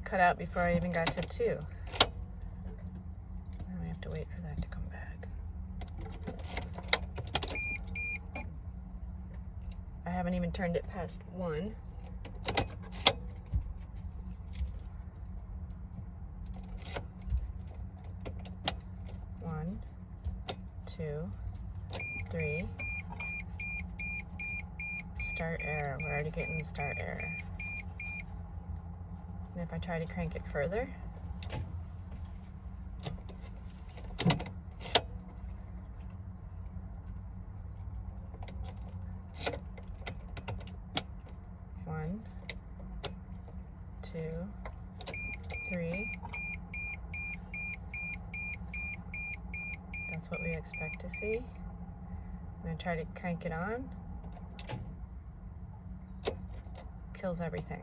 cut out before I even got to 2. Now we have to wait for that to come back. I haven't even turned it past 1. One, 2, 3. Start error. We're already getting the start error. And if I try to crank it further, one, 2, 3. That's what we expect to see. I'm going to try to crank it on. Kills everything.